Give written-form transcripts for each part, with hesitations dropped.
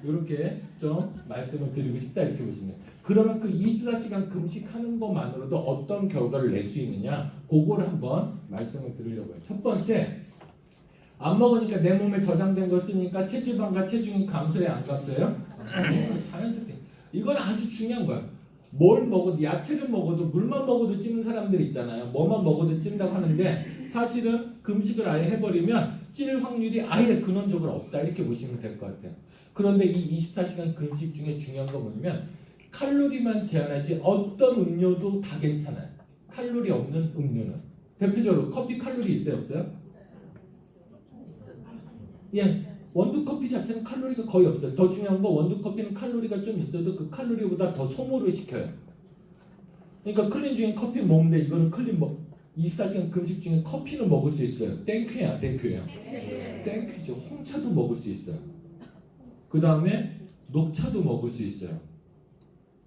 이렇게 좀 말씀을 드리고 싶다 이렇게 보시면 돼요. 그러면 그 24시간 금식하는 것만으로도 어떤 결과를 낼 수 있느냐 그거를 한번 말씀을 드리려고 해요. 첫 번째, 안 먹으니까 내 몸에 저장된 거 쓰니까 체지방과 체중이 감소해 안 감소해요? 자연스럽게. 이건 아주 중요한 거야. 뭘 먹어도 야채를 먹어도 물만 먹어도 찌는 사람들 있잖아요. 뭐만 먹어도 찐다고 하는데 사실은 금식을 아예 해버리면 찔 확률이 아예 근원적으로 없다 이렇게 보시면 될 것 같아요. 그런데 이 24시간 금식 중에 중요한 건 뭐냐면 칼로리만 제한하지 어떤 음료도 다 괜찮아요. 칼로리 없는 음료는. 대표적으로 커피 칼로리 있어요 없어요? 예, 원두커피 자체는 칼로리가 거의 없어요. 더 중요한 건 원두커피는 칼로리가 좀 있어도 그 칼로리보다 더 소모를 시켜요. 그러니까 클린 중에 커피 먹는데 이거는 클린 24시간 금식 중에 커피는 먹을 수 있어요. 땡큐야, 땡큐야. 땡큐죠. 홍차도 먹을 수 있어요. 그 다음에 녹차도 먹을 수 있어요.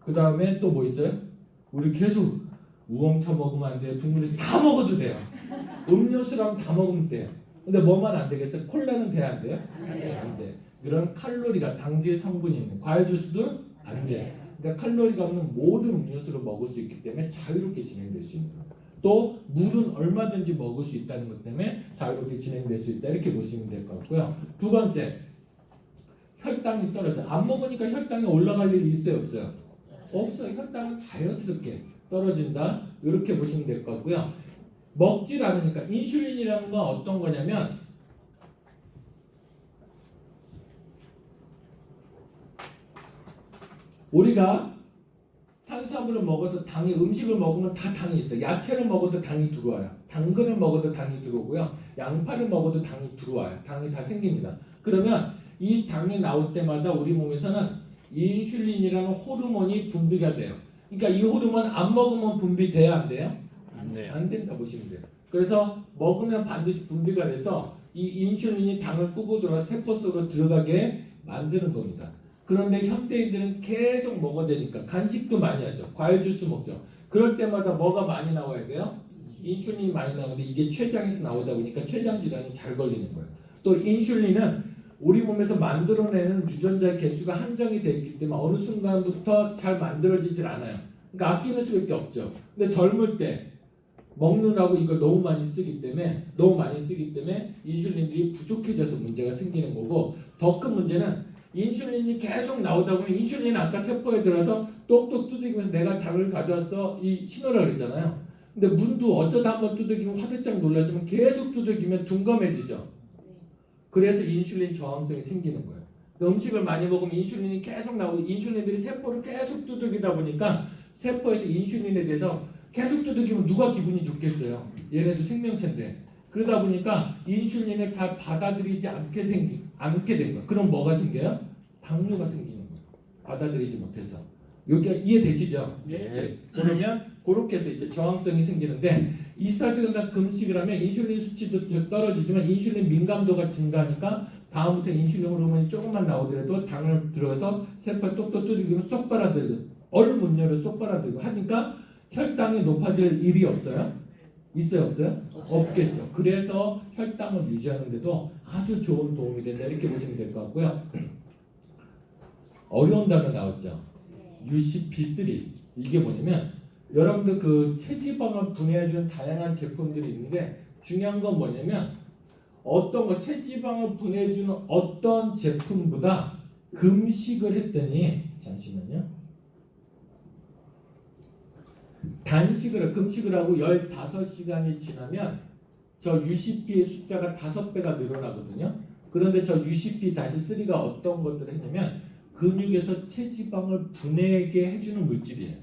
그 다음에 또 뭐 있어요? 우리 계속 우엉차 먹으면 안 돼요. 동물이 다 먹어도 돼요. 음료수랑 다 먹으면 돼요. 근데 뭐만 안 되겠어요? 콜라는 돼야 안 돼요? 안 돼. 그런 칼로리가 당질 성분이 있는 과일 주스도 안 돼. 그러니까 칼로리가 없는 모든 음료수를 먹을 수 있기 때문에 자유롭게 진행될 수 있는 거예요. 또 물은 얼마든지 먹을 수 있다는 것 때문에 자유롭게 진행될 수 있다 이렇게 보시면 될 것 같고요. 두 번째, 혈당이 떨어져. 안 먹으니까 혈당이 올라갈 일이 있어요 없어요? 없어요. 혈당은 자연스럽게 떨어진다 이렇게 보시면 될 것 같고요. 먹질 않으니까 인슐린이라는 건 어떤 거냐면 우리가 탄수화물을 먹어서 당이 음식을 먹으면 다 당이 있어요. 야채를 먹어도 당이 들어와요. 당근을 먹어도 당이 들어오고요. 양파를 먹어도 당이 들어와요. 당이 다 생깁니다. 그러면 이 당이 나올 때마다 우리 몸에서는 인슐린이라는 호르몬이 분비가 돼요. 그러니까 이 호르몬 안 먹으면 분비돼야 안 돼요? 안 돼요. 안 된다 보시면 돼요. 그래서 먹으면 반드시 분비가 돼서 이 인슐린이 당을 꾸고 들어가 세포 속으로 들어가게 만드는 겁니다. 그런데 현대인들은 계속 먹어야 되니까 간식도 많이 하죠. 과일 주스 먹죠. 그럴 때마다 뭐가 많이 나와야 돼요? 인슐린이 많이 나오는데 이게 췌장에서 나오다 보니까 췌장 질환이 잘 걸리는 거예요. 또 인슐린은 우리 몸에서 만들어내는 유전자 개수가 한정이 되어 있기 때문에 어느 순간부터 잘 만들어지질 않아요. 그러니까 아끼는 수밖에 없죠. 근데 젊을 때 먹느라고 이걸 너무 많이 쓰기 때문에 인슐린들이 부족해져서 문제가 생기는 거고, 더 큰 문제는 인슐린이 계속 나오다 보면 인슐린은 아까 세포에 들어서 똑똑 두들기면서 내가 당을 가져왔어 이 신호라 그랬잖아요. 근데 문도 어쩌다 한번 두들기면 화들짝 놀라지만 계속 두들기면 둔감해지죠. 그래서 인슐린 저항성이 생기는 거예요. 음식을 많이 먹으면 인슐린이 계속 나오고 인슐린들이 세포를 계속 두들기다 보니까 세포에서 인슐린에 대해서 계속 두들기면 누가 기분이 좋겠어요. 얘네도 생명체인데. 그러다 보니까 인슐린을 잘 받아들이지 않게 된 거예요. 그럼 뭐가 생겨요? 당뇨가 생기는 거예요. 받아들이지 못해서. 여기가 이해되시죠? 네. 그러면 그렇게 해서 이제 저항성이 생기는데 24시간 금식을 하면 인슐린 수치도 떨어지지만 인슐린 민감도가 증가하니까 다음부터 인슐린 호르몬이 조금만 나오더라도 당을 들어서 세포에 똑똑 두들기면 쏙 빨아들이고 얼문열을 쏙 빨아들이고 하니까 혈당이 높아질 일이 없어요? 있어요 없어요? 없겠죠. 그래서 혈당을 유지하는 데도 아주 좋은 도움이 된다 이렇게 보시면 될 것 같고요. 어려운 단어 나왔죠. UCP3 이게 뭐냐면 여러분들 그 체지방을 분해해주는 다양한 제품들이 있는데 중요한 건 뭐냐면 어떤 거 체지방을 분해해주는 어떤 제품보다 금식을 했더니 잠시만요. 금식을 하고 15시간이 지나면 저 UCP의 숫자가 5배가 늘어나거든요. 그런데 저 UCP-3가 어떤 것들을 했냐면 근육에서 체지방을 분해하게 해주는 물질이에요.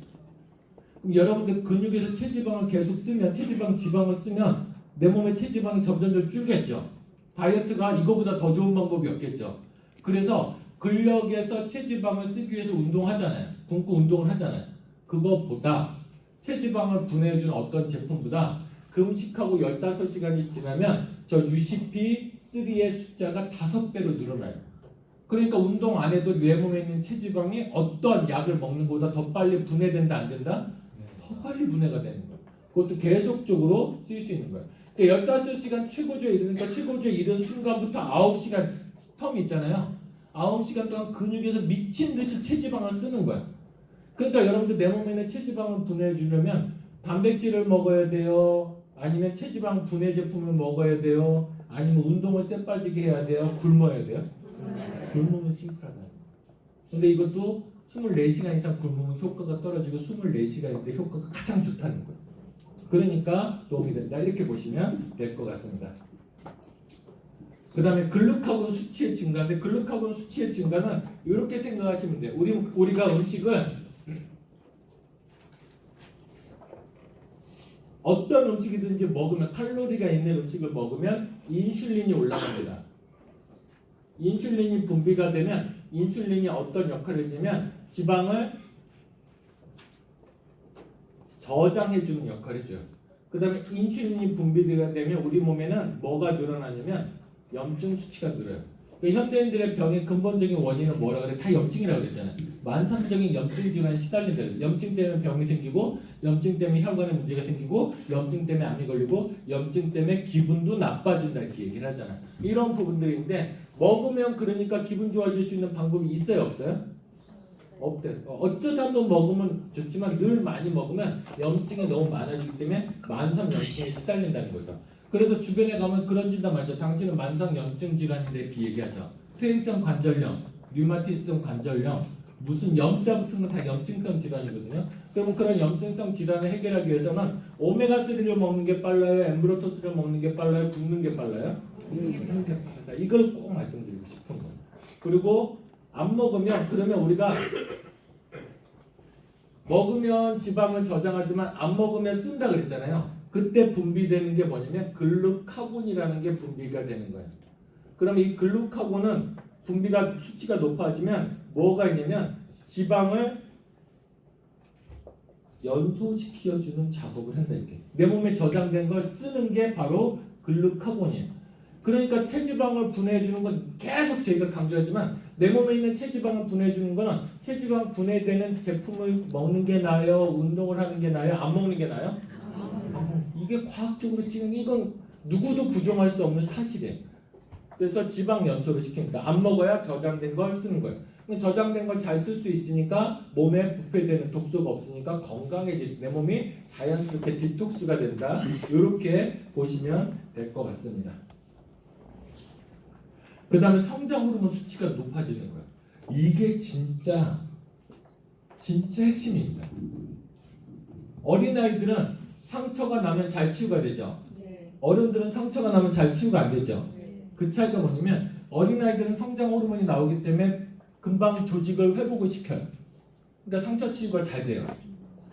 그럼 여러분들 근육에서 체지방을 계속 쓰면 지방을 쓰면 내 몸의 체지방이 점점 줄겠죠. 다이어트가 이거보다 더 좋은 방법이 없겠죠. 그래서 근력에서 체지방을 쓰기 위해서 운동하잖아요. 굶고 운동을 하잖아요. 그것보다 체지방을 분해해주는 어떤 제품보다 금식하고 15시간이 지나면 저 UCP3의 숫자가 5배로 늘어나요. 그러니까 운동 안 해도 내 몸에 있는 체지방이 어떤 약을 먹는 것보다 더 빨리 분해된다 안 된다? 더 빨리 분해가 되는 거예요. 그것도 계속적으로 쓸 수 있는 거예요. 그러니까 15시간 최고조에 이르니까 최고조에 이른 순간부터 9시간 텀이 있잖아요. 9시간 동안 근육에서 미친 듯이 체지방을 쓰는 거야. 그러니까 여러분들 내 몸에 있는 체지방을 분해해 주려면 단백질을 먹어야 돼요? 아니면 체지방 분해 제품을 먹어야 돼요? 아니면 운동을 쎄 빠지게 해야 돼요? 굶어야 돼요? 굶으면 심플하다. 근데 이것도 24시간 이상 굶으면 효과가 떨어지고 24시간인데 효과가 가장 좋다는 거예요. 그러니까 도움이 된다. 이렇게 보시면 될 것 같습니다. 그 다음에 글루카곤 수치의 증가인데 글루카곤 수치의 증가는 이렇게 생각하시면 돼요. 우리가 음식을 어떤 음식이든지 먹으면 칼로리가 있는 음식을 먹으면 인슐린이 올라갑니다. 인슐린이 분비가 되면 인슐린이 어떤 역할을 해주면 지방을 저장해주는 역할을 해줘요. 그 다음에 인슐린이 분비가 되면 우리 몸에는 뭐가 늘어나냐면 염증 수치가 늘어요. 그러니까 현대인들의 병의 근본적인 원인은 뭐라 그래? 다 염증이라고 그랬잖아요. 만성적인 염증 질환에 시달린다. 염증 때문에 병이 생기고 염증 때문에 혈관에 문제가 생기고 염증 때문에 암이 걸리고 염증 때문에 기분도 나빠진다 이렇게 얘기를 하잖아요. 이런 부분들인데 먹으면 그러니까 기분 좋아질 수 있는 방법이 있어요 없어요? 없대요. 어쩌다 한번 먹으면 좋지만 늘 많이 먹으면 염증이 너무 많아지기 때문에 만성 염증에 시달린다는 거죠. 그래서 주변에 가면 그런 진단 맞죠. 당신은 만성 염증 질환인데 이렇게 얘기하죠. 퇴행성 관절염, 류마티스성 관절염, 무슨 염자 붙은 건 다 염증성 질환이거든요. 그럼 그런 염증성 질환을 해결하기 위해서는 오메가3를 먹는 게 빨라요? 엠브로토스를 먹는 게 빨라요? 굶는 게 빨라요? 굶는 게 빨라요. 이걸 꼭 말씀드리고 싶은 거예요. 그리고 안 먹으면 그러면 우리가 먹으면 지방을 저장하지만 안 먹으면 쓴다 그랬잖아요. 그때 분비되는 게 뭐냐면 글루카곤이라는 게 분비가 되는 거예요. 그럼 이 글루카곤은 분비가 수치가 높아지면 뭐가 있냐면 지방을 연소시켜주는 작업을 한다 이렇게. 내 몸에 저장된 걸 쓰는 게 바로 글루카곤이에요. 그러니까 체지방을 분해해주는 건 계속 저희가 강조하지만 내 몸에 있는 체지방을 분해해주는 거는 체지방 분해되는 제품을 먹는 게 나아요? 운동을 하는 게 나아요? 안 먹는 게 나아요? 이게 과학적으로 지금 이건 누구도 부정할 수 없는 사실이에요. 그래서 지방 연소를 시키니까 안 먹어야 저장된 걸 쓰는 거예요. 저장된 걸 잘 쓸 수 있으니까 몸에 부패되는 독소가 없으니까 건강해질 내 몸이 자연스럽게 디톡스가 된다. 이렇게 보시면 될 것 같습니다. 그 다음에 성장 호르몬 수치가 높아지는 거예요. 이게 진짜 핵심입니다. 어린아이들은 상처가 나면 잘 치유가 되죠. 네. 어른들은 상처가 나면 잘 치유가 안 되죠. 네. 그 차이가 뭐냐면 어린아이들은 성장 호르몬이 나오기 때문에 금방 조직을 회복을 시켜요. 그러니까 상처 치유가 잘 돼요.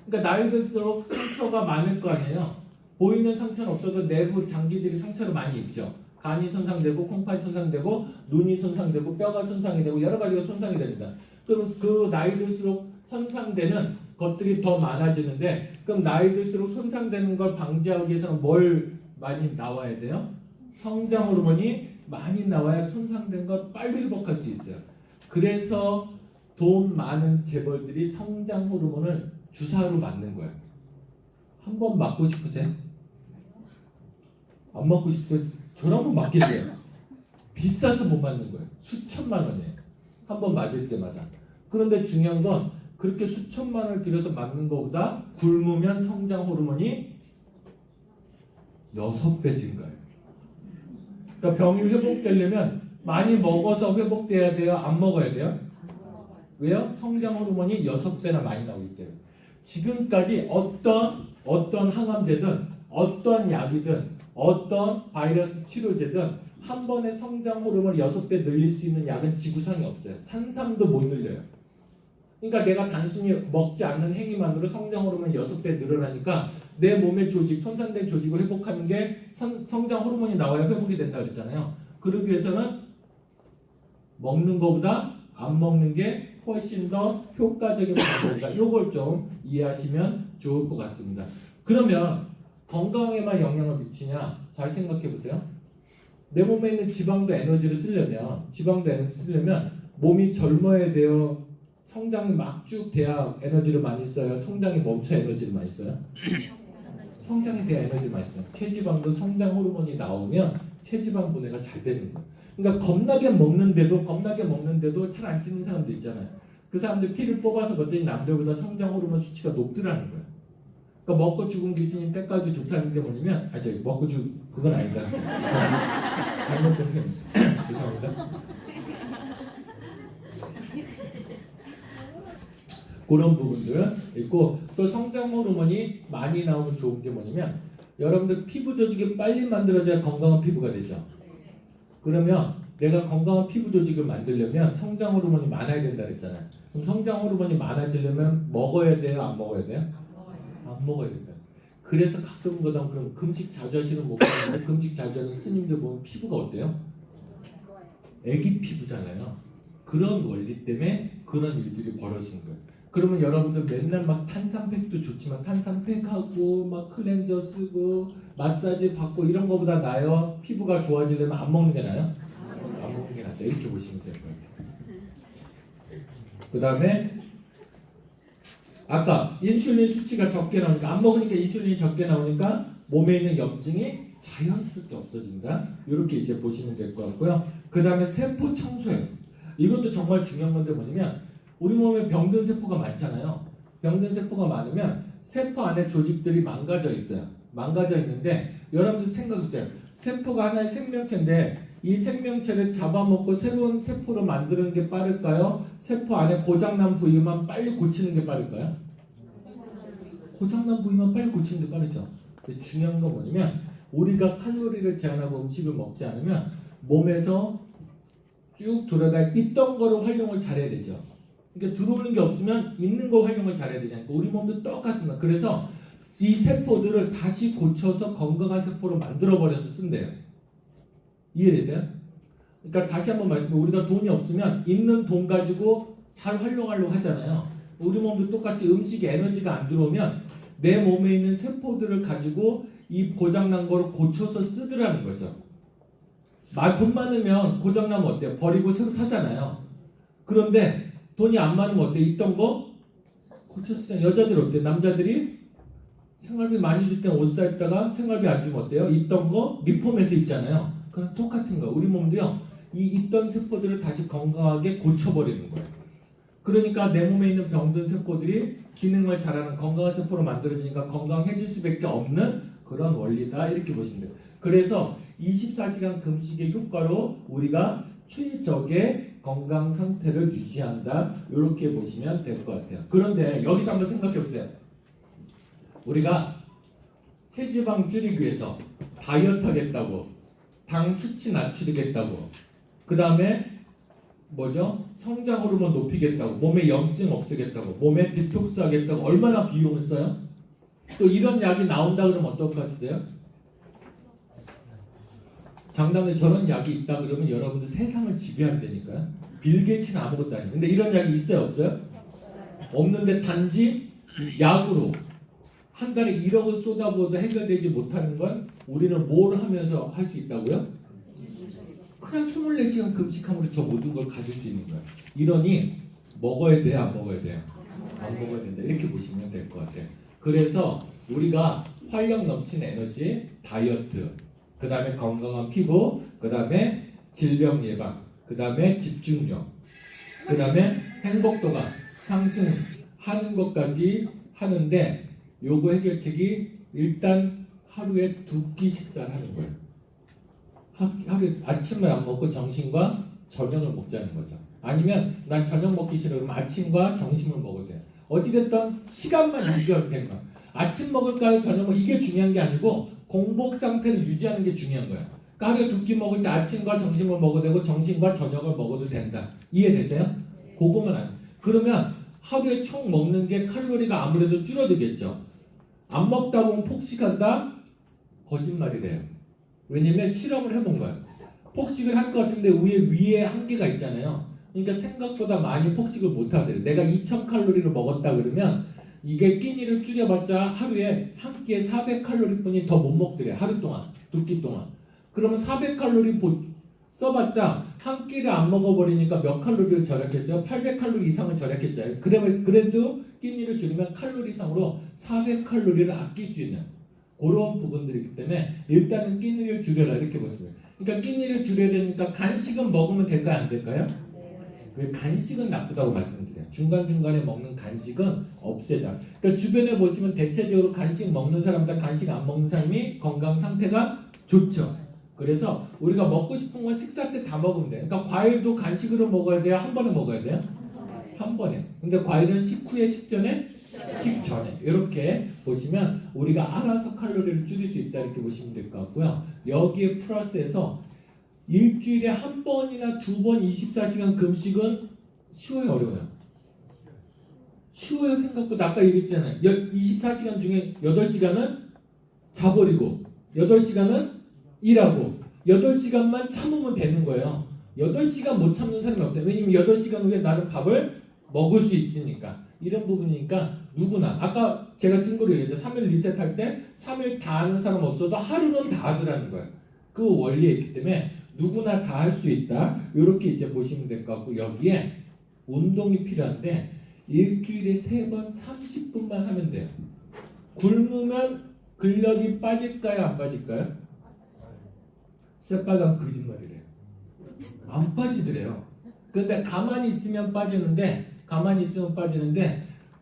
그러니까 나이 들수록 상처가 많을 거 아니에요. 보이는 상처는 없어도 내부 장기들이 상처를 많이 입죠. 간이 손상되고 콩팥이 손상되고 눈이 손상되고 뼈가 손상이 되고 여러 가지가 손상이 됩니다. 그럼 그 나이 들수록 손상되는 것들이 더 많아지는데 그럼 나이 들수록 손상되는 걸 방지하기 위해서는 뭘 많이 나와야 돼요? 성장 호르몬이 많이 나와야 손상된 걸 빨리 회복할 수 있어요. 그래서 돈 많은 재벌들이 성장 호르몬을 주사로 맞는 거예요. 한번 맞고 싶으세요? 안 맞고 싶을 때 저를 한번 맞겠어요. 비싸서 못 맞는 거예요. 수천만 원이에요. 한번 맞을 때마다. 그런데 중요한 건 그렇게 수천만 원을 들여서 맞는 것보다 굶으면 성장 호르몬이 6배 증가해요. 그러니까 병이 회복되려면 많이 먹어서 회복돼야 돼요? 안 먹어야 돼요? 왜요? 성장 호르몬이 6배나 많이 나오기 때문에. 지금까지 어떤 항암제든 어떤 약이든 어떤 바이러스 치료제든 한 번에 성장 호르몬을 6배 늘릴 수 있는 약은 지구상에 없어요. 산삼도 못 늘려요. 그러니까 내가 단순히 먹지 않는 행위만으로 성장 호르몬이 6배 늘어나니까 내 몸의 조직, 손상된 조직을 회복하는 게 성장 호르몬이 나와야 회복이 된다 그랬잖아요. 그러기 위해서는 먹는 것보다 안 먹는 게 훨씬 더 효과적인 방법이다. 이걸 좀 이해하시면 좋을 것 같습니다. 그러면 건강에만 영향을 미치냐? 잘 생각해 보세요. 내 몸에 있는 지방도 에너지를 쓰려면 몸이 젊어야 돼요? 성장이 막 쭉 돼야 에너지를 많이 써요? 성장이 멈춰야 에너지를 많이 써요? 성장이 돼야 에너지를 많이 써요. 체지방도 성장 호르몬이 나오면 체지방 분해가 잘 되는 거예요. 그러니까 겁나게 먹는데도 잘 안 찌는 사람도 있잖아요. 그 사람들 피를 뽑아서 봤더니 남들보다 성장 호르몬 수치가 높더라는 거예요. 그러니까 먹고 죽은 귀신이 때깔도 좋다는 게 뭐냐면 먹고 그건 아니다. 잘못된 표현이었어요. 죄송합니다. 그런 부분들 있고 또 성장 호르몬이 많이 나오면 좋은 게 뭐냐면 여러분들 피부 조직이 빨리 만들어져야 건강한 피부가 되죠. 그러면 내가 건강한 피부 조직을 만들려면 성장 호르몬이 많아야 된다 그랬잖아요. 그럼 성장 호르몬이 많아지려면 먹어야 돼요? 안 먹어야 돼요? 안 먹어야 된다. 그래서 가끔 보다 그럼 금식 자주 하시는 목사님들, 금식 자주 하는 스님들 보면 피부가 어때요? 애기 피부잖아요. 그런 원리 때문에 그런 일들이 벌어지는 거예요. 그러면 여러분들 맨날 막 탄산팩도 좋지만 탄산팩하고 막 클렌저 쓰고 마사지 받고 이런 거보다 나아요? 피부가 좋아지려면 안 먹는 게 나아요? 안 먹는 게 낫다. 이렇게 보시면 될 거예요. 그 다음에 아까 인슐린 수치가 적게 나오니까 안 먹으니까 인슐린이 적게 나오니까 몸에 있는 염증이 자연스럽게 없어진다. 이렇게 이제 보시면 될 것 같고요. 그 다음에 세포 청소예요. 이것도 정말 중요한 건데 뭐냐면 우리 몸에 병든 세포가 많잖아요. 병든 세포가 많으면 세포 안에 조직들이 망가져 있어요. 망가져 있는데 여러분들 생각해보세요. 세포가 하나의 생명체인데 이 생명체를 잡아먹고 새로운 세포로 만드는 게 빠를까요? 세포 안에 고장난 부위만 빨리 고치는 게 빠를까요? 고장난 부위만 빨리 고치는 게 빠르죠. 근데 중요한 건 뭐냐면 우리가 칼로리를 제한하고 음식을 먹지 않으면 몸에서 쭉 돌아가 있던 거를 활용을 잘해야 되죠. 그러니까 들어오는 게 없으면 있는 거 활용을 잘해야 되지 않습니까? 우리 몸도 똑같습니다. 그래서 이 세포들을 다시 고쳐서 건강한 세포로 만들어버려서 쓴대요. 이해되세요? 그러니까 다시 한번 말씀드리면 우리가 돈이 없으면 있는 돈 가지고 잘 활용하려고 하잖아요. 우리 몸도 똑같이 음식에 에너지가 안 들어오면 내 몸에 있는 세포들을 가지고 이 고장난 거를 고쳐서 쓰더라는 거죠. 돈 많으면 고장나면 어때요? 버리고 새로 사잖아요. 그런데 돈이 안 많으면 어때요? 있던 거 고쳐서 쓰잖아요. 여자들 어때요? 남자들이 생활비 많이 줄 땐 옷 사입다가 생활비 안 주면 어때요? 있던 거 리폼해서 입잖아요. 그럼 똑같은 거. 우리 몸도요. 이 있던 세포들을 다시 건강하게 고쳐버리는 거예요. 그러니까 내 몸에 있는 병든 세포들이 기능을 잘하는 건강한 세포로 만들어지니까 건강해질 수밖에 없는 그런 원리다. 이렇게 보시면 돼요. 그래서 24시간 금식의 효과로 우리가 최적의 건강 상태를 유지한다. 이렇게 보시면 될 것 같아요. 그런데 여기서 한번 생각해 보세요. 우리가 체지방 줄이기 위해서 다이어트 하겠다고 당 수치 낮추겠다고 그 다음에 뭐죠? 성장 호르몬 높이겠다고 몸에 염증 없애겠다고 몸에 디톡스 하겠다고 얼마나 비용을 써요? 또 이런 약이 나온다 그러면 어떨 것 같으세요? 장담에 저런 약이 있다 그러면 여러분들 세상을 지배한다니까요. 빌 게이츠는 아무것도 아니에요. 근데 이런 약이 있어요? 없어요? 없는데 단지 약으로 한 달에 1억을 쏟아부어도 해결되지 못하는 건 우리는 뭘 하면서 할 수 있다고요? 그냥 24시간 금식함으로 저 모든 걸 가질 수 있는 거예요. 이러니 먹어야 돼요? 안 먹어야 돼요? 안 먹어야 된다. 이렇게 보시면 될 것 같아요. 그래서 우리가 활력 넘치는 에너지, 다이어트, 그 다음에 건강한 피부, 그 다음에 질병 예방, 그 다음에 집중력, 그 다음에 행복도가 상승하는 것까지 하는데 요거 해결책이 일단 하루에 2끼 식사를 하는 거예요. 하루에 아침을 안 먹고 점심과 저녁을 먹자는 거죠. 아니면 난 저녁 먹기 싫어 그러면 아침과 점심을 먹어도 돼요. 어찌됐든 시간만 유지하면 거야. 아침 먹을까요? 저녁 먹을까요? 이게 중요한 게 아니고 공복 상태를 유지하는 게 중요한 거예요. 그러니까 하루에 2끼 먹을 때 아침과 점심을 먹어도 되고 점심과 저녁을 먹어도 된다. 이해되세요? 그거만 안. 그러면 하루에 총 먹는 게 칼로리가 아무래도 줄어들겠죠. 안 먹다 보면 폭식한다? 거짓말이래요. 왜냐면 실험을 해본 거예요. 폭식을 할 것 같은데 위에 한계가 있잖아요. 그러니까 생각보다 많이 폭식을 못 하더래요. 내가 2000칼로리를 먹었다 그러면 이게 끼니를 줄여봤자 하루에 한 끼에 400칼로리뿐이 더 못 먹더래요. 하루 동안, 2끼 동안. 그러면 400칼로리 써봤자 한 끼를 안 먹어버리니까 몇 칼로리를 절약했어요? 800칼로리 이상을 절약했잖아요. 그래도 끼니를 줄이면 칼로리상으로 400칼로리를 아낄 수 있는 그런 부분들이 있기 때문에 일단은 끼니를 줄여라 이렇게 보시면 그러니까 끼니를 줄여야 되니까 간식은 먹으면 될까요? 안 될까요? 그 간식은 나쁘다고 말씀드려요. 중간중간에 먹는 간식은 없애자. 그러니까 주변에 보시면 대체적으로 간식 먹는 사람보다 간식 안 먹는 사람이 건강 상태가 좋죠. 그래서 우리가 먹고 싶은 건 식사 때 다 먹으면 돼요. 그러니까 과일도 간식으로 먹어야 돼요? 한 번에 먹어야 돼요? 한 번에. 근데 과일은 식후에, 식전에, 식전에. 이렇게 보시면 우리가 알아서 칼로리를 줄일 수 있다 이렇게 보시면 될 것 같고요. 여기에 플러스해서 일주일에 한 번이나 두 번 24시간 금식은 쉬워요, 어려워요? 쉬워요. 생각보다. 아까 얘기했잖아요. 24시간 중에 8시간은 자버리고 8시간은 일하고 8시간만 참으면 되는 거예요. 8시간 못 참는 사람이 없대요. 왜냐면 8시간 후에 나는 밥을 먹을 수 있으니까. 이런 부분이니까 누구나. 아까 제가 증거로 얘기했죠. 3일 리셋할 때 3일 다 하는 사람 없어도 하루는 다 하더라는 거예요. 그 원리에 있기 때문에 누구나 다 할 수 있다. 이렇게 이제 보시면 될 것 같고 여기에 운동이 필요한데 일주일에 3번 30분만 하면 돼요. 굶으면 근력이 빠질까요? 안 빠질까요? 새빨간 거짓말이래요. 안 빠지더래요. 근데 가만히 있으면 빠지는데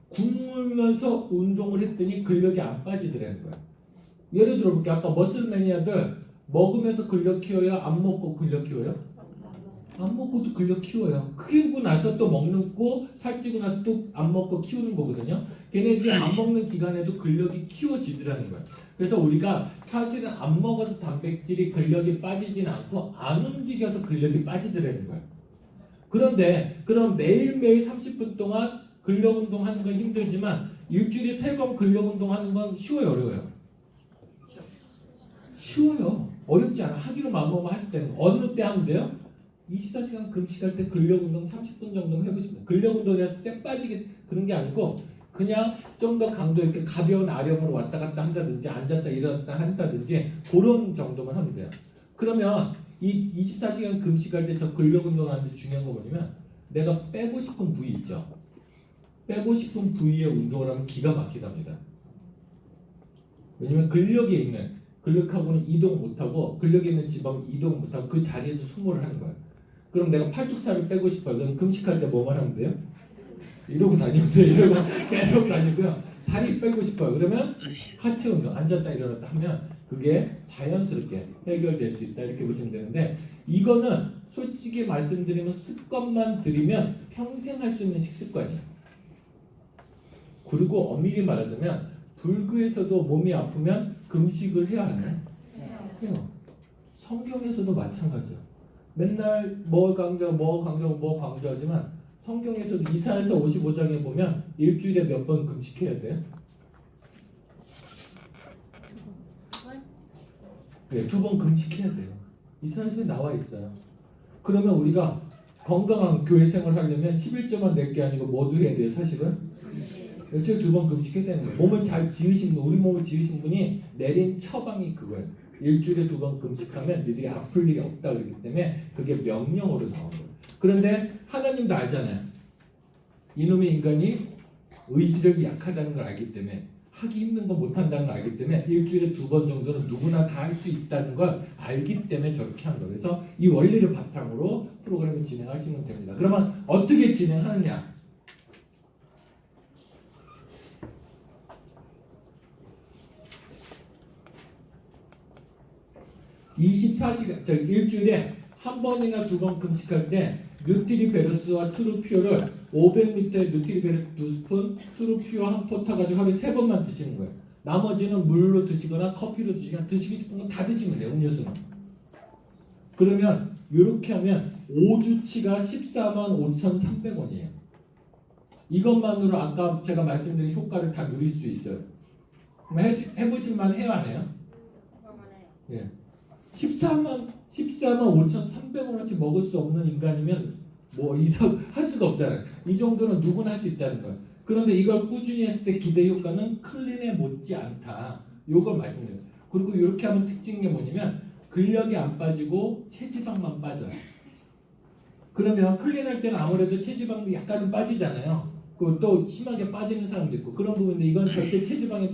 굶으면서 운동을 했더니 근력이 안 빠지더라는 거예요. 예를 들어 볼게요. 아까 머슬 매니아들 먹으면서 근력 키워요? 안 먹고 근력 키워요? 안 먹고도 근력 키워요. 키우고 나서 또 먹고 살찌고 나서 또 안 먹고 키우는 거거든요. 걔네들이 안 먹는 기간에도 근력이 키워지더라는 거예요. 그래서 우리가 사실은 안 먹어서 단백질이 근력이 빠지진 않고 안 움직여서 근력이 빠지더라는 거예요. 그런데 그럼 매일매일 30분 동안 근력 운동하는 건 힘들지만 일주일에 3번 근력 운동하는 건 쉬워요, 어려워요? 쉬워요. 어렵지 않아. 하기로 마음먹으면 할 수 있다는 거. 어느 때 하면 돼요? 24시간 금식할 때 근력 운동 30분 정도는 해보시면 근력 운동이라서 쎄 빠지게 그런 게 아니고 그냥 좀 더 강도 있게 가벼운 아령으로 왔다 갔다 한다든지 앉았다 일어났다 한다든지 그런 정도만 하면 돼요. 그러면 이 24시간 금식할 때 저 근력 운동하는데 중요한 거 뭐냐면 내가 빼고 싶은 부위 있죠. 빼고 싶은 부위에 운동을 하면 기가 막히답니다. 왜냐면 근력에 있는 근력하고는 이동 못하고 근력에 있는 지방 이동 못하고 그 자리에서 수모를 하는 거예요. 그럼 내가 팔뚝살을 빼고 싶어요. 그럼 금식할 때 뭐만 하면 돼요? 이러고 다니면 돼요. 이러고 계속 다니고요. 다리 빼고 싶어요. 그러면 하체 운동 앉았다 일어났다 하면 그게 자연스럽게 해결될 수 있다 이렇게 보시면 되는데 이거는 솔직히 말씀드리면 습관만 들이면 평생 할 수 있는 식습관이에요. 그리고 엄밀히 말하자면 불교에서도 몸이 아프면 금식을 해야 하나요? 해요. 성경에서도 마찬가지예요. 맨날 뭐 강조하지만 성경에서도 이사야서 55장에 보면 일주일에 몇 번 금식해야 돼요? 네, 2번 금식해야 돼요. 이사야서에 나와 있어요. 그러면 우리가 건강한 교회 생활을 하려면 11조만 낼 게 아니고 뭐도 해야 돼요, 사실은? 일주일에 2번 금식해야 되는 거예요. 몸을 잘 지으신 분, 우리 몸을 지으신 분이 내린 처방이 그거예요. 일주일에 2번 금식하면 너희들이 아플 일이 없다 그러기 때문에 그게 명령으로 나온 거예요. 그런데 하나님도 알잖아요. 이놈의 인간이 의지력이 약하다는 걸 알기 때문에 하기 힘든 거 못한다는 걸 알기 때문에 일주일에 2번 정도는 누구나 다 할 수 있다는 걸 알기 때문에 저렇게 한 거예요. 그래서 이 원리를 바탕으로 프로그램을 진행하시면 됩니다. 그러면 어떻게 진행하느냐? 24시간, 일주일에 한 번이나 2번 금식할 때 뉴트리베르스와 트루피오를 500ml 뉴트리베르스 2스푼, 트루피오 1포 타가지고 하루에 3번만 드시는 거예요. 나머지는 물로 드시거나 커피로 드시거나 드시고 싶은 건 다 드시면 돼요. 음료수는. 그러면 이렇게 하면 5주치가 145,300원이에요. 이것만으로 아까 제가 말씀드린 효과를 다 누릴 수 있어요. 해보실만 해요, 안 해요? 예. 145,300원어치 먹을 수 없는 인간이면 뭐 이상 할 수가 없잖아요. 이 정도는 누구나 할 수 있다는 거예요. 그런데 이걸 꾸준히 했을 때 기대 효과는 클린에 못지 않다. 요걸 말씀드려요. 그리고 이렇게 하면 특징이 뭐냐면 근력이 안 빠지고 체지방만 빠져요. 그러면 클린할 때는 아무래도 체지방도 약간은 빠지잖아요. 그 또 심하게 빠지는 사람도 있고 그런 부분인데 이건 절대 체지방이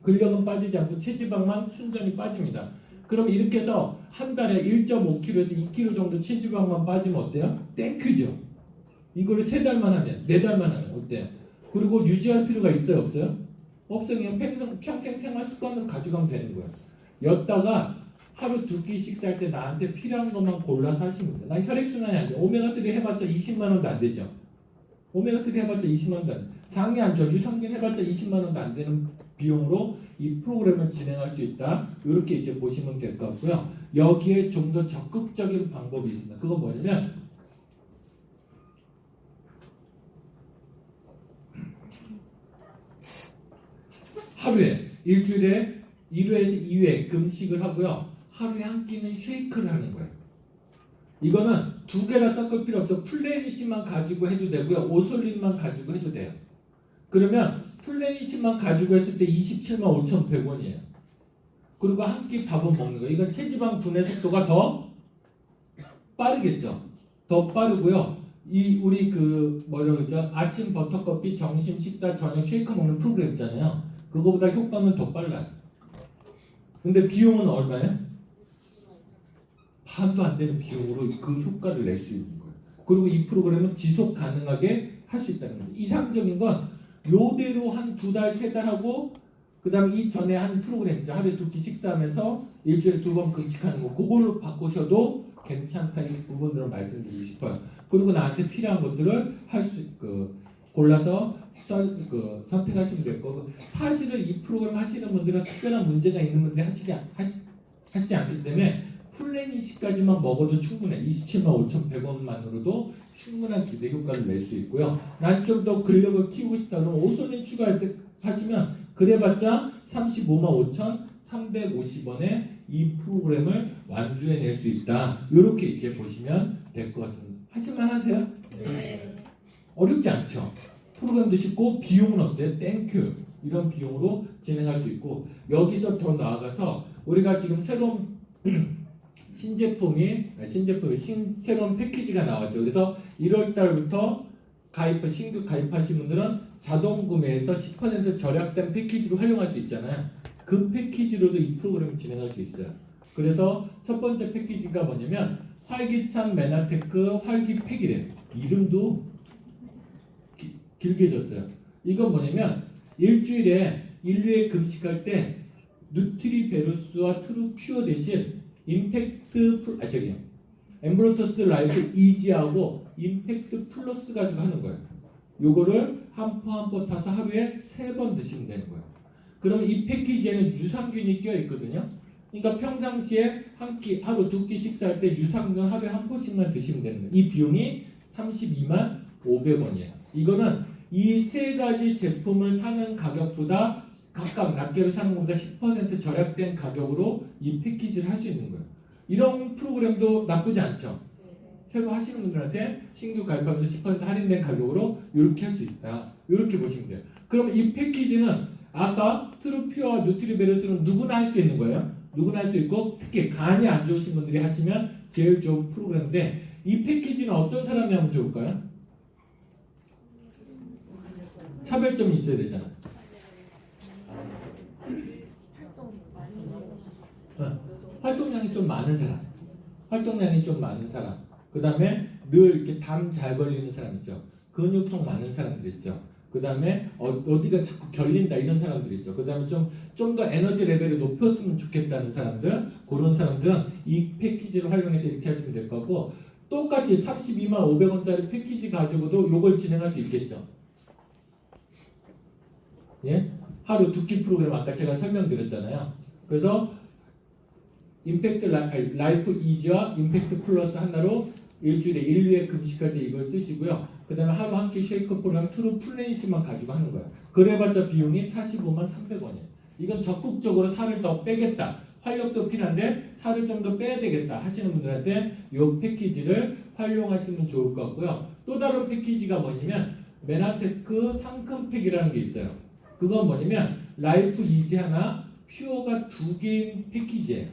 근력은 빠지지 않고 체지방만 순전히 빠집니다. 그럼 이렇게 해서 한 달에 1.5kg에서 2kg 정도 체지방만 빠지면 어때요? 땡큐죠. 이거를 3달만 하면, 4달만 하면 어때요? 그리고 유지할 필요가 있어요, 없어요? 없어요. 그냥 평생 생활 습관으로 가져가면 되는 거예요. 였다가 하루 2끼 식사할 때 나한테 필요한 것만 골라서 하시면 돼요. 난 혈액순환이 안 돼. 오메가3 해봤자 20만 원도 안 되죠. 오메가3 해봤자 20만 원도 안 돼. 장이 안 좋아. 유산균 해봤자 20만 원도 안 되는 비용으로 이 프로그램을 진행할 수 있다. 이렇게 이제 보시면 될 것 같고요. 여기에 좀 더 적극적인 방법이 있습니다. 그건 뭐냐면 하루에 일주일에 1회에서 2회 금식을 하고요. 하루에 한 끼는 쉐이크를 하는 거예요. 이거는 2개나 섞을 필요 없어. 플레인시만 가지고 해도 되고요. 오솔린만 가지고 해도 돼요. 그러면 플레인시만 가지고 했을 때 27만 5,100원이에요. 그리고 한 끼 밥은 먹는 거예요. 이건 체지방 분해 속도가 더 빠르겠죠. 더 빠르고요. 이 우리 그 뭐라고 그러죠? 아침 버터커피, 점심 식사, 저녁 쉐이크 먹는 프로그램 있잖아요. 그거보다 효과는 더 빨라요. 근데 비용은 얼마예요? 반도 안 되는 비용으로 그 효과를 낼 수 있는 거예요. 그리고 이 프로그램은 지속 가능하게 할 수 있다는 거죠. 이상적인 건 요대로 한 2달, 3달 하고 그 다음에 이전에 한 프로그램 있죠. 하루에 2끼 식사하면서 일주일에 2번 금식하는 거. 그걸로 바꾸셔도 괜찮다. 이 부분들을 말씀드리고 싶어요. 그리고 나한테 필요한 것들을 골라서 선택하시면 될 거고, 사실은 이 프로그램 하시는 분들은 특별한 문제가 있는 분들이 하시지 않기 때문에 플래닛까지만 먹어도 충분해. 27만 5,100원만으로도 충분한 기대 효과를 낼 수 있고요. 난 좀 더 근력을 키우고 싶다 그러면 오솔린 추가할 때 하시면 그래봤자 35만 5,350원에 이 프로그램을 완주해낼 수 있다. 이렇게 이제 보시면 될 것 같습니다. 하실만 하세요? 네. 어렵지 않죠? 프로그램도 쉽고 비용은 어때요? 땡큐. 이런 비용으로 진행할 수 있고, 여기서 더 나아가서 우리가 지금 새로운 새로운 패키지가 나왔죠. 그래서 1월 달부터 신규 가입하신 분들은 자동 구매에서 10% 절약된 패키지로 활용할 수 있잖아요. 그 패키지로도 이 프로그램을 진행할 수 있어요. 그래서 첫 번째 패키지가 뭐냐면 활기찬 메나테크 활기팩이래요. 이름도 길게 졌어요. 이건 뭐냐면 일주일에 1회 금식할 때 누트리베루스와 트루퓨어 대신 엠브로터스 라이프 이지하고 임팩트 플러스 가지고 하는 거예요. 요거를 한 포 한 포 타서 하루에 3번 드시면 되는 거예요. 그러면 이 패키지에는 유산균이 껴 있거든요. 그러니까 평상시에 하루 2끼 식사할 때 유산균 하루에 한 포씩만 드시면 되는 거예요. 이 비용이 32만 500원이에요. 이거는 이 3가지 제품을 사는 가격보다 각각 낱개로 사는 것보다 10% 절약된 가격으로 이 패키지를 할 수 있는 거예요. 이런 프로그램도 나쁘지 않죠. 새로 하시는 분들한테 신규 가입하면서 10% 할인된 가격으로 이렇게 할 수 있다. 이렇게 보시면 돼요. 그럼 이 패키지는 아까 트루퓨어와 누트리베르스는 누구나 할 수 있는 거예요. 누구나 할 수 있고 특히 간이 안 좋으신 분들이 하시면 제일 좋은 프로그램인데, 이 패키지는 어떤 사람이 하면 좋을까요? 차별점이 있어야 되잖아요. 활동량이 좀 많은 사람, 그 다음에 늘 이렇게 담 잘 걸리는 사람 있죠. 근육통 많은 사람들 있죠. 그 다음에 어디가 자꾸 결린다 이런 사람들 있죠. 그 다음에 좀 더 에너지 레벨을 높였으면 좋겠다는 사람들, 그런 사람들은 이 패키지를 활용해서 이렇게 하시면 될 거고, 똑같이 32만 500원짜리 패키지 가지고도 이걸 진행할 수 있겠죠. 예? 하루 2끼 프로그램 아까 제가 설명드렸잖아요. 그래서 임팩트 라이프 이지와 임팩트 플러스 하나로 일주일에 1회 금식할 때 이걸 쓰시고요. 그 다음에 하루 한 끼 쉐이크 프로그램 트루 플래닛만 가지고 하는 거예요. 그래봤자 비용이 45만 300원이에요. 이건 적극적으로 살을 더 빼겠다, 활력도 필요한데 살을 좀 더 빼야 되겠다 하시는 분들한테 이 패키지를 활용하시면 좋을 것 같고요. 또 다른 패키지가 뭐냐면 메나테크 상큼팩이라는 게 있어요. 그건 뭐냐면 라이프 이지 하나, 퓨어가 2개인 패키지예요.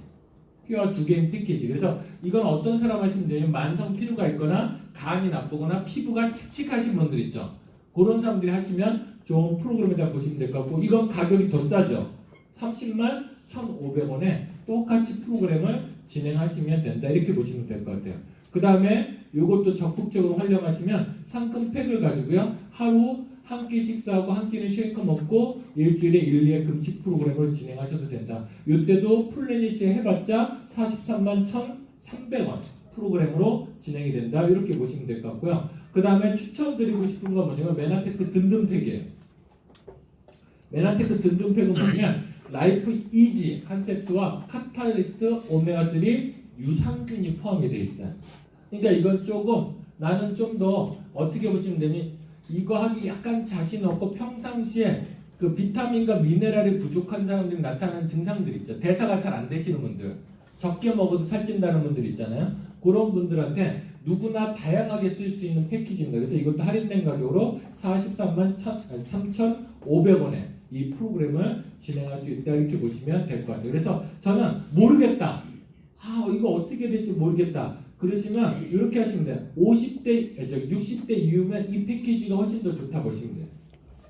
퓨어 2개인 패키지. 그래서 이건 어떤 사람 하시면 돼요? 만성 피로가 있거나 간이 나쁘거나 피부가 칙칙하신 분들 있죠. 그런 사람들이 하시면 좋은 프로그램이다 보시면 될 것 같고, 이건 가격이 더 싸죠. 30만 1,500원에 똑같이 프로그램을 진행하시면 된다. 이렇게 보시면 될 것 같아요. 그 다음에 이것도 적극적으로 활용하시면 상금팩을 가지고요. 하루 한 끼 식사하고 한 끼는 쉐이크 먹고 일주일에 1, 2회 금식 프로그램을 진행하셔도 된다. 이때도 플래닛이 해봤자 43만 1,300원 프로그램으로 진행이 된다. 이렇게 보시면 될 것 같고요. 그 다음에 추천드리고 싶은 건 뭐냐면 메나테크 든든팩이에요. 메나테크 든든팩은 뭐냐면 라이프 이지 한 세트와 카탈리스트 오메가3 유산균이 포함이 되어 있어요. 그러니까 이건 조금 나는 좀 더 어떻게 보시면 되니 이거 하기 약간 자신 없고 평상시에 그 비타민과 미네랄이 부족한 사람들이 나타나는 증상들 있죠. 대사가 잘 안 되시는 분들, 적게 먹어도 살찐다는 분들 있잖아요. 그런 분들한테 누구나 다양하게 쓸 수 있는 패키지입니다. 그래서 이것도 할인된 가격으로 43만 3,500원에 이 프로그램을 진행할 수 있다. 이렇게 보시면 될 것 같아요. 그래서 저는 모르겠다. 이거 어떻게 될지 모르겠다. 그러시면 이렇게 하시면 돼요. 60대 이후면 이 패키지가 훨씬 더 좋다 보시면 돼요.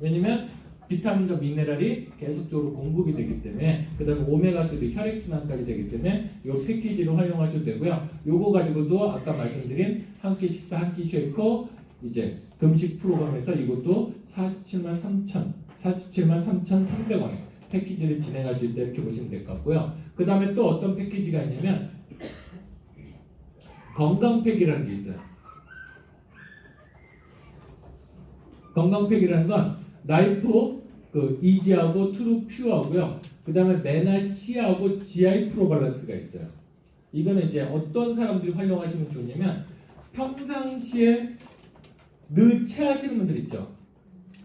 왜냐면 비타민과 미네랄이 계속적으로 공급이 되기 때문에 그 다음에 오메가3 혈액순환까지 되기 때문에 이 패키지를 활용하셔도 되고요. 요거 가지고도 아까 말씀드린 한 끼 식사 한 끼 쉐이커 이제 금식 프로그램에서 이것도 47만 3,300원 패키지를 진행할 수 있다. 이렇게 보시면 될 것 같고요. 그 다음에 또 어떤 패키지가 있냐면 건강팩이라는 게 있어요. 건강팩이라는 건 라이프 그 이지하고 트루 퓨어하고요. 그 다음에 메나시하고 GI 프로 밸런스가 있어요. 이거는 이제 어떤 사람들이 활용하시면 좋냐면 평상시에 늘 체하시는 분들 있죠.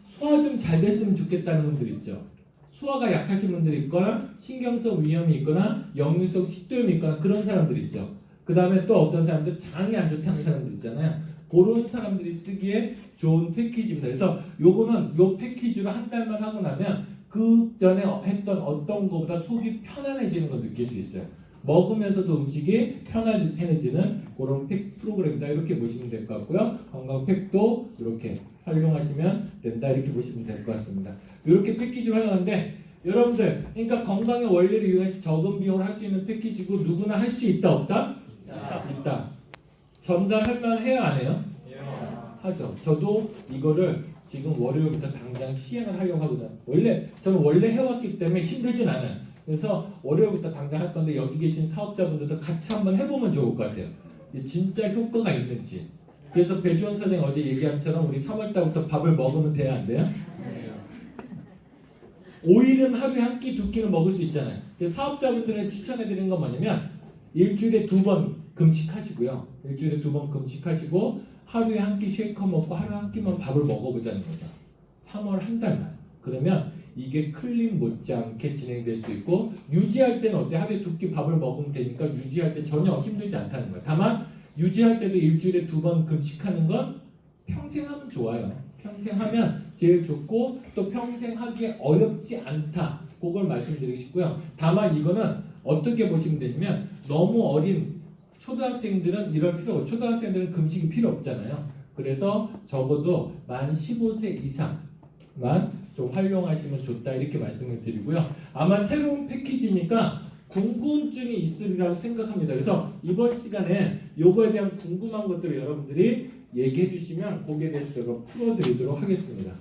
소화 좀 잘 됐으면 좋겠다는 분들 있죠. 소화가 약하신 분들 있거나 신경성 위염이 있거나 역류성 식도염이 있거나 그런 사람들 있죠. 그 다음에 또 어떤 사람들 장이 안 좋다는 사람들 있잖아요. 그런 사람들이 쓰기에 좋은 패키지입니다. 그래서 요거는 요 패키지로 한 달만 하고 나면 그 전에 했던 어떤 거보다 속이 편안해지는 걸 느낄 수 있어요. 먹으면서도 음식이 편안해지는 그런 프로그램이다. 이렇게 보시면 될 것 같고요. 건강팩도 이렇게 활용하시면 된다. 이렇게 보시면 될 것 같습니다. 이렇게 패키지를 활용하는데 여러분들 그러니까 건강의 원리를 이용해서 적은 비용을 할 수 있는 패키지고 누구나 할 수 있다 없다? 있다. 전달할 만 해야 안 해요? 하죠. 저도 이거를 지금 월요일부터 당장 시행을 하려고 하거든요. 저는 해왔기 때문에 힘들진 않아요. 그래서 월요일부터 당장 할 건데 여기 계신 사업자분들도 같이 한번 해보면 좋을 것 같아요. 진짜 효과가 있는지. 그래서 배주원 선생님 어제 얘기한 것처럼 우리 3월달부터 밥을 먹으면 돼야 안 돼요? 오일은 하루에 한 끼, 두 끼는 먹을 수 있잖아요. 사업자분들에 추천해드리는 건 뭐냐면 일주일에 2번 금식하시고요. 일주일에 2번 금식하시고 하루에 한 끼 쉐이커 먹고 하루에 한 끼만 밥을 먹어보자는 거죠. 3월 한 달만. 그러면 이게 클린 못지않게 진행될 수 있고 유지할 때는 어때? 하루에 2끼 밥을 먹으면 되니까 유지할 때 전혀 힘들지 않다는 거예요. 다만 유지할 때도 일주일에 2번 금식하는 건 평생 하면 좋아요. 평생 하면 제일 좋고 또 평생 하기에 어렵지 않다. 그걸 말씀드리고 싶고요. 다만 이거는 어떻게 보시면 되냐면 너무 어린 초등학생들은 이럴 필요 없고 초등학생들은 금식이 필요 없잖아요. 그래서 적어도 만 15세 이상만 좀 활용하시면 좋다. 이렇게 말씀을 드리고요. 아마 새로운 패키지니까 궁금증이 있으리라고 생각합니다. 그래서 이번 시간에 요거에 대한 궁금한 것들을 여러분들이 얘기해 주시면 거기에 대해서 제가 풀어드리도록 하겠습니다.